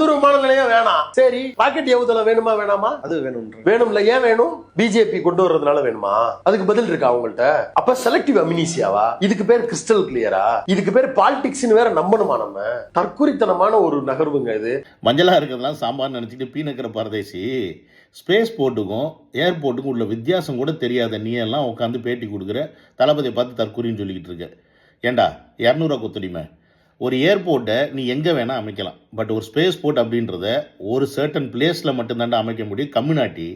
உள்ளூர் விமான நிலையம் வேணாம். சரி, ராக்கெட் ஏவுதளம் வேணுமா வேணாமா? அது வேணும்ல. ஏன் வேணும்? பிஜேபி கொண்டு வர்றதுனால வேணுமா? அதுக்கு பதில் இருக்கா அவங்கள்ட்ட? அப்ப செலக்டிவ் அமினிசியாவா? இதுக்கு பேர் கிறிஸ்டல் கிளியரா? இதுக்கு பேர் பாலிடிக்ஸ் வேற நம்பணுமா? நம்ம தற்குறித்தனமான ஒரு நகர்வுங்க இது. மஞ்சளா இருக்கிறதுலாம் சாம்பார் நினைச்சிட்டு பீனக்கிற பரதேசி ஸ்பேஸ் போர்ட்டுக்கும் ஏர்போர்ட்டுக்கும் உள்ள வித்தியாசம் கூட தெரியாத நீ எல்லாம் உட்காந்து பேட்டி கொடுக்குற, தளபதியை பார்த்து தற்கொலைன்னு சொல்லிக்கிட்டு இருக்க. ஏண்டா 200 கொத்தடிமை. ஒரு ஏர்போர்ட்டை நீ எங்கே வேணால் அமைக்கலாம், பட் ஒரு ஸ்பேஸ் போர்ட் அப்படின்றத ஒரு சர்டன் பிளேஸில் மட்டும்தாண்டா அமைக்க முடியும். கம்யூனிட்டி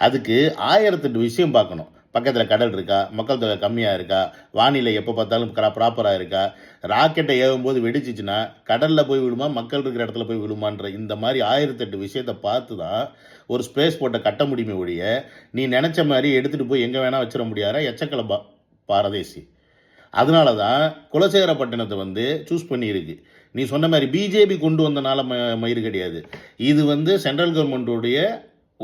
அதுக்கு 1008 விஷயம் பார்க்கணும். பக்கத்தில் கடல் இருக்கா, மக்கள் தொகை கம்மியாக இருக்கா, வானிலை எப்போ பார்த்தாலும் ப்ராப்பராக இருக்கா, ராக்கெட்டை ஏவும்போது வெடிச்சிச்சுன்னா கடலில் போய் விழுமா, மக்கள் இருக்கிற இடத்துல போய் விழுமான்ற இந்த மாதிரி 1008 விஷயத்தை பார்த்து தான் ஒரு ஸ்பேஸ் போர்ட்டை கட்ட முடியுமே ஒழிய நீ நினச்ச மாதிரி எடுத்துகிட்டு போய் எங்கே வேணால் வச்சிட முடியாத எச்சக்கலை பாரதேசி. அதனால தான் குலசேகரப்பட்டினத்தை சூஸ் பண்ணியிருக்கு. நீ சொன்ன மாதிரி பிஜேபி கொண்டு வந்தனால மயிறு கிடையாது. இது சென்ட்ரல் கவர்மெண்ட்டுடைய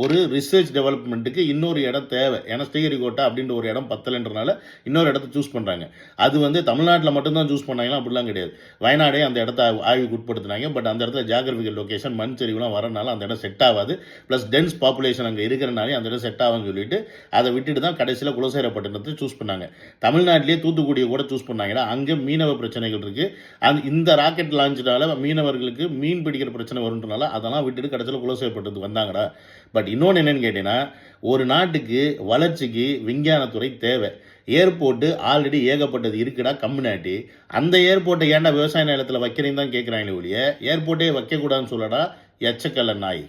ஒரு ரிசர்ச் டெவலப்மெண்ட்டுக்கு இன்னொரு இடம் தேவை. ஏன்னா ஸ்ரீஹரிகோட்டா அப்படின்ற ஒரு இடம் பத்தலைன்றனால இன்னொரு இடத்த சூஸ் பண்ணுறாங்க. அது தமிழ்நாட்டில் மட்டும்தான் சூஸ் பண்ணாங்கன்னா அப்படிலாம் கிடையாது. வயநாடே அந்த இடத்த ஆய்வுக்கு உட்படுத்தினாங்க. பட் அந்த இடத்துல ஜியாகிரபிக்கல் லொக்கேஷன் மண் சரிவுலாம் வரனால அந்த இடம் செட் ஆகாது. ப்ளஸ் டென்ஸ் பாப்புலேஷன் அங்கே இருக்கிறனாலே அந்த இடம் செட் ஆகும்னு சொல்லிட்டு அதை விட்டுட்டு தான் கடைசியில் குலசேகரப்பட்டினத்தை சூஸ் பண்ணாங்க. தமிழ்நாட்டிலேயே தூத்துக்குடியை கூட சூஸ் பண்ணாங்கன்னா அங்கே மீனவ பிரச்சனைகள் இருக்குது. இந்த ராக்கெட் லான்ச்சினால மீனவர்களுக்கு மீன் பிடிக்கிற பிரச்சனை வருன்றனால அதெல்லாம் விட்டுட்டு கடைசியில் குலசேகரப்பட்டினத்துக்கு வந்தாங்கடா. பட் இன்னொன்று என்னன்னு கேட்டீங்கன்னா, ஒரு நாட்டுக்கு வளர்ச்சிக்கு விஞ்ஞானத்துறை தேவை. ஏர்போர்ட்டு ஆல்ரெடி ஏகப்பட்டது இருக்குடா கம்யூனிட்டி. அந்த ஏர்போர்ட்டை ஏன்டா விவசாய நிலத்தில் வைக்கிறீங்கன்னு தான் கேட்குறாங்களே ஒழிய ஏர்போர்ட்டே வைக்கக்கூடாதுன்னு சொல்லடா எச்சக்கல்ல நாய்.